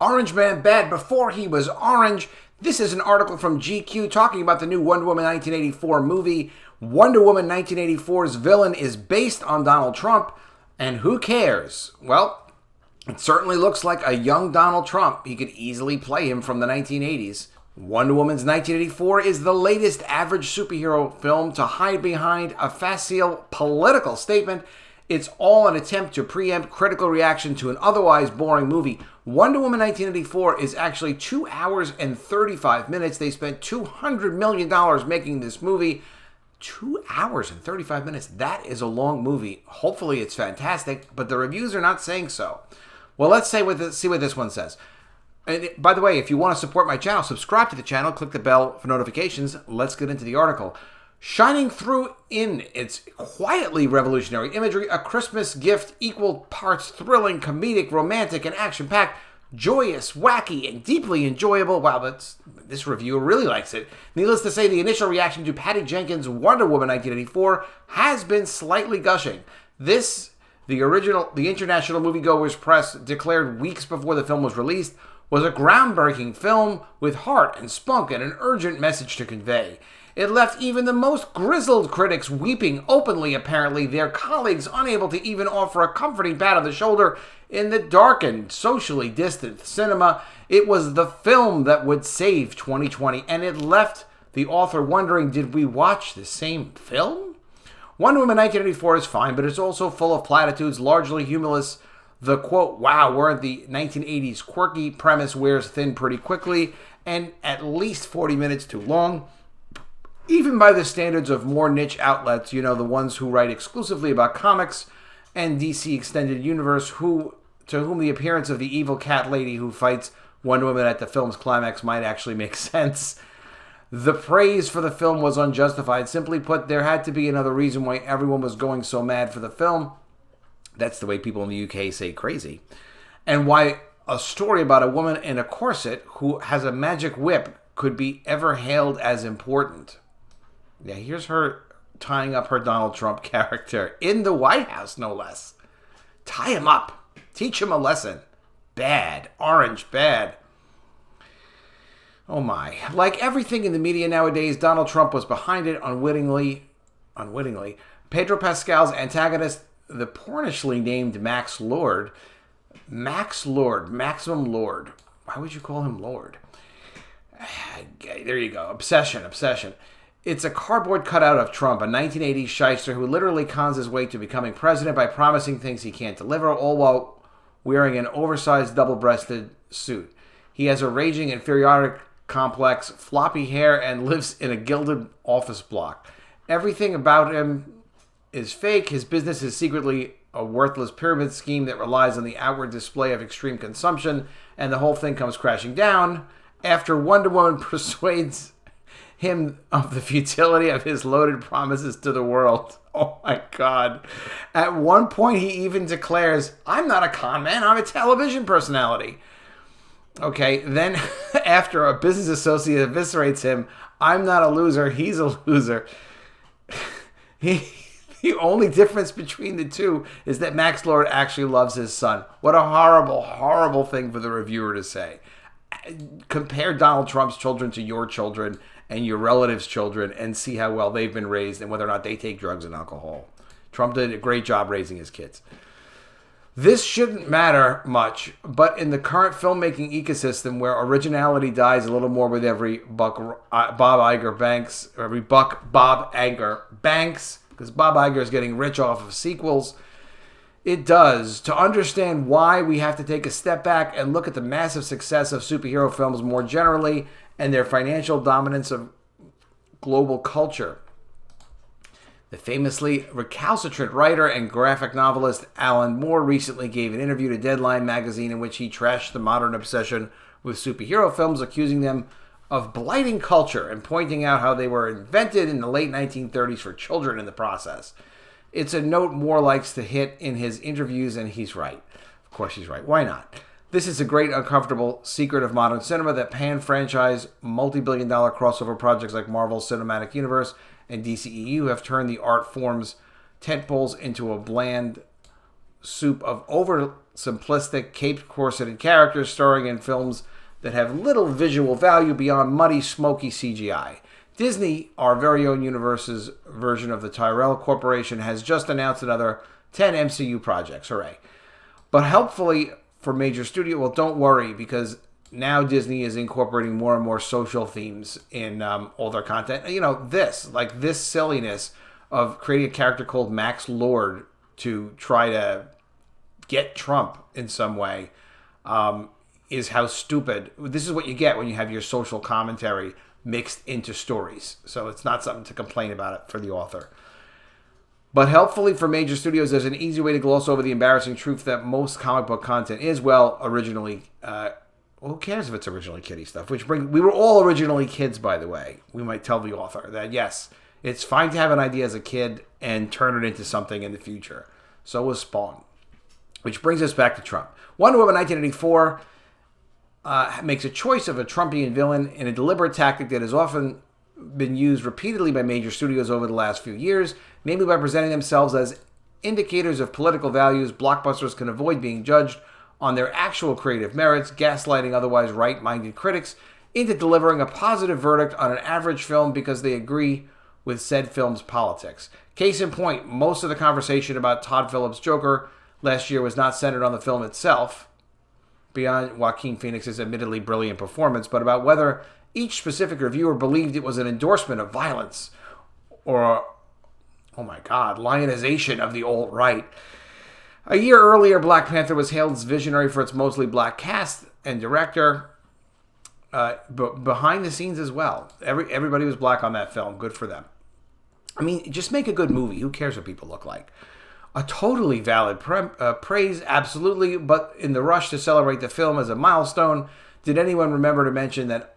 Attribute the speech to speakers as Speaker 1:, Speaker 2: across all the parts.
Speaker 1: Orange Man bad before he was orange. This is an article from GQ talking about the new Wonder Woman 1984 movie. Wonder Woman 1984's villain is based on Donald Trump, and who cares? Well, it certainly looks like a young Donald Trump. He could easily play him from the 1980s. Wonder Woman's 1984 is the latest average superhero film to hide behind a facile political statement. It's all an attempt to preempt critical reaction to an otherwise boring movie. Wonder Woman 1984 is actually 2 hours and 35 minutes. They spent $200 million making this movie. 2 hours and 35 minutes. That is a long movie. Hopefully it's fantastic, but the reviews are not saying so. Well, let's see what this one says. And by the way, if you want to support my channel, subscribe to the channel, click the bell for notifications. Let's get into the article. Shining through in its quietly revolutionary imagery, a Christmas gift equal parts thrilling, comedic, romantic, and action-packed, joyous, wacky, and deeply enjoyable. Wow, this reviewer really likes it. Needless to say, the initial reaction to Patty Jenkins' Wonder Woman 1984 has been slightly gushing. The International Moviegoers Press declared weeks before the film was released, was a groundbreaking film with heart and spunk and an urgent message to convey. It left even the most grizzled critics weeping openly, apparently, their colleagues unable to even offer a comforting pat on the shoulder in the darkened, socially distant cinema. It was the film that would save 2020, and it left the author wondering, did we watch the same film? Wonder Woman 1984 is fine, but it's also full of platitudes, largely humorless. The quote, wow, weren't the 1980s quirky premise wears thin pretty quickly, and at least 40 minutes too long. Even by the standards of more niche outlets, the ones who write exclusively about comics and DC Extended Universe, to whom the appearance of the evil cat lady who fights Wonder Woman at the film's climax might actually make sense. The praise for the film was unjustified. Simply put, there had to be another reason why everyone was going so mad for the film. That's the way people in the UK say crazy. And why a story about a woman in a corset who has a magic whip could be ever hailed as important. Yeah, here's her tying up her Donald Trump character in the White House, no less. Tie him up. Teach him a lesson. Bad. Orange, bad. Oh my. Like everything in the media nowadays, Donald Trump was behind it unwittingly. Pedro Pascal's antagonist, the pornishly named Maximum Lord. Why would you call him Lord? There you go. Obsession. It's a cardboard cutout of Trump, a 1980s shyster who literally cons his way to becoming president by promising things he can't deliver, all while wearing an oversized double-breasted suit. He has a raging inferiority complex, floppy hair, and lives in a gilded office block. Everything about him is fake. His business is secretly a worthless pyramid scheme that relies on the outward display of extreme consumption, and the whole thing comes crashing down after Wonder Woman persuades him of the futility of his loaded promises to the world. Oh my God. At one point, he even declares, I'm not a con man, I'm a television personality. Okay, then after a business associate eviscerates him, I'm not a loser, he's a loser. The only difference between the two is that Max Lord actually loves his son. What a horrible, horrible thing for the reviewer to say. Compare Donald Trump's children to your children and your relatives' children and see how well they've been raised and whether or not they take drugs and alcohol. Trump did a great job raising his kids. This shouldn't matter much, but in the current filmmaking ecosystem where originality dies a little more with every buck Bob Iger banks, because Bob Iger is getting rich off of sequels, it does. To understand why, we have to take a step back and look at the massive success of superhero films more generally and their financial dominance of global culture. The famously recalcitrant writer and graphic novelist Alan Moore recently gave an interview to Deadline magazine in which he trashed the modern obsession with superhero films, accusing them of blighting culture and pointing out how they were invented in the late 1930s for children in the process. It's a note Moore likes to hit in his interviews, and he's right. Of course he's right. Why not? This is a great uncomfortable secret of modern cinema that pan-franchise, multi-billion-dollar crossover projects like Marvel's Cinematic Universe and DCEU have turned the art form's tentpoles into a bland soup of simplistic, cape-corseted characters starring in films that have little visual value beyond muddy, smoky CGI. Disney, our very own universe's version of the Tyrell Corporation, has just announced another 10 MCU projects. Hooray. But helpfully for major studio, well, don't worry, because now Disney is incorporating more and more social themes in all their content. You know, this silliness of creating a character called Max Lord to try to get Trump in some way is how stupid. This is what you get when you have your social commentary mixed into stories. So it's not something to complain about it for the author. But helpfully for major studios, there's an easy way to gloss over the embarrassing truth that most comic book content is, well, originally, who cares if it's originally kiddie stuff? We were all originally kids, by the way. We might tell the author that, yes, it's fine to have an idea as a kid and turn it into something in the future. So was Spawn. Which brings us back to Trump. Wonder Woman 1984 makes a choice of a Trumpian villain in a deliberate tactic that has often been used repeatedly by major studios over the last few years, namely by presenting themselves as indicators of political values. Blockbusters can avoid being judged on their actual creative merits, gaslighting otherwise right-minded critics into delivering a positive verdict on an average film because they agree with said film's politics. Case in point, most of the conversation about Todd Phillips' Joker last year was not centered on the film itself, beyond Joaquin Phoenix's admittedly brilliant performance, but about whether each specific reviewer believed it was an endorsement of violence or, oh my God, lionization of the alt-right. A year earlier, Black Panther was hailed as visionary for its mostly black cast and director, but behind the scenes as well. Everybody was black on that film. Good for them. I mean, just make a good movie. Who cares what people look like? A totally valid praise, absolutely, but in the rush to celebrate the film as a milestone, did anyone remember to mention that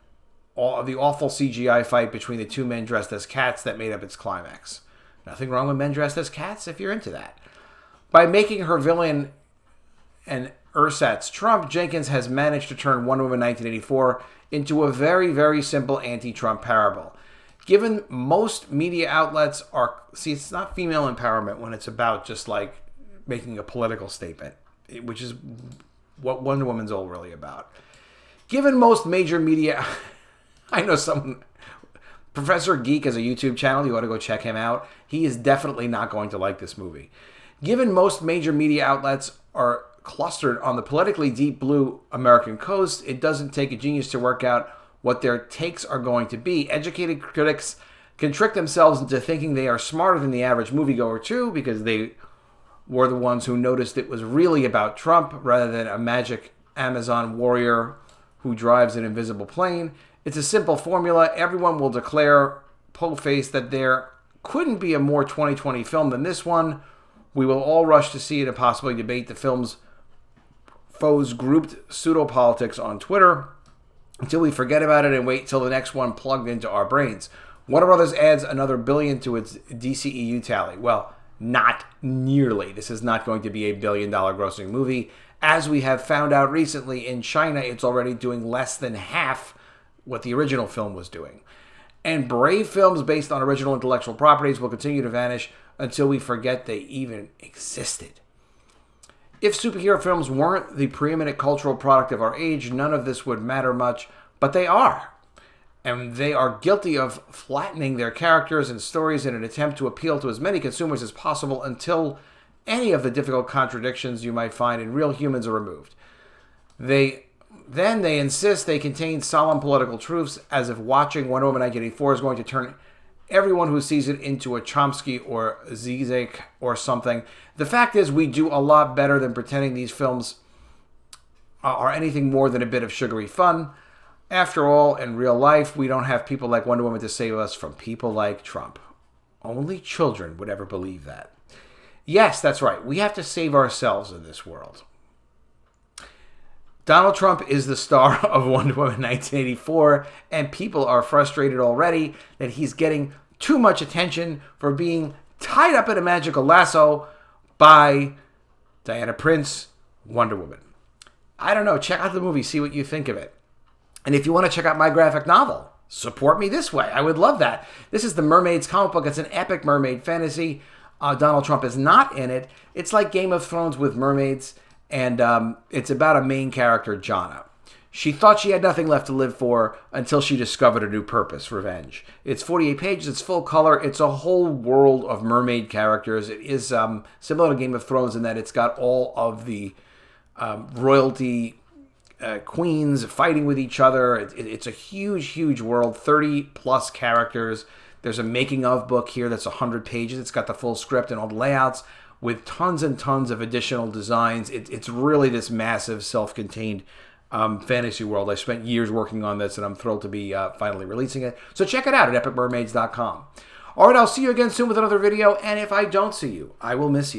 Speaker 1: the awful CGI fight between the two men dressed as cats that made up its climax? Nothing wrong with men dressed as cats if you're into that. By making her villain and ersatz Trump, Jenkins has managed to turn Wonder Woman 1984 into a very, very simple anti-Trump parable. Given most media outlets are... See, it's not female empowerment when it's about just like making a political statement, which is what Wonder Woman's all really about. Given most major media... I know someone... Professor Geek has a YouTube channel. You ought to go check him out. He is definitely not going to like this movie. Given most major media outlets are clustered on the politically deep blue American coast, it doesn't take a genius to work out what their takes are going to be. Educated critics can trick themselves into thinking they are smarter than the average moviegoer too, because they were the ones who noticed it was really about Trump rather than a magic Amazon warrior who drives an invisible plane. It's a simple formula. Everyone will declare po-faced that there couldn't be a more 2020 film than this one. We will all rush to see it and possibly debate the film's foes' grouped pseudo-politics on Twitter until we forget about it and wait till the next one plugged into our brains. Warner Brothers adds another $1 billion to its DCEU tally. Well, not nearly. This is not going to be a $1 billion grossing movie. As we have found out recently, in China, it's already doing less than half what the original film was doing. And brave films based on original intellectual properties will continue to vanish until we forget they even existed. If superhero films weren't the preeminent cultural product of our age, none of this would matter much, but they are. And they are guilty of flattening their characters and stories in an attempt to appeal to as many consumers as possible until any of the difficult contradictions you might find in real humans are removed. They insist they contain solemn political truths, as if watching Wonder Woman 1984 is going to turn everyone who sees it into a Chomsky or Zizek or something. The fact is, we do a lot better than pretending these films are anything more than a bit of sugary fun. After all, in real life, we don't have people like Wonder Woman to save us from people like Trump. Only children would ever believe that. Yes, that's right. We have to save ourselves in this world. Donald Trump is the star of Wonder Woman 1984, and people are frustrated already that he's getting too much attention for being tied up in a magical lasso by Diana Prince, Wonder Woman. I don't know. Check out the movie. See what you think of it. And if you want to check out my graphic novel, support me this way. I would love that. This is the Mermaids comic book. It's an epic mermaid fantasy. Donald Trump is not in it. It's like Game of Thrones with mermaids. and it's about a main character, Jonna. She thought she had nothing left to live for until she discovered a new purpose, revenge. It's 48 pages, it's full color, it's a whole world of mermaid characters. It is similar to Game of Thrones in that it's got all of the royalty queens fighting with each other. It's a huge, huge world, 30-plus characters. There's a making-of book here that's 100 pages. It's got the full script and all the layouts with tons and tons of additional designs. It's really this massive, self-contained fantasy world. I spent years working on this, and I'm thrilled to be finally releasing it. So check it out at epicmermaids.com. All right, I'll see you again soon with another video, and if I don't see you, I will miss you.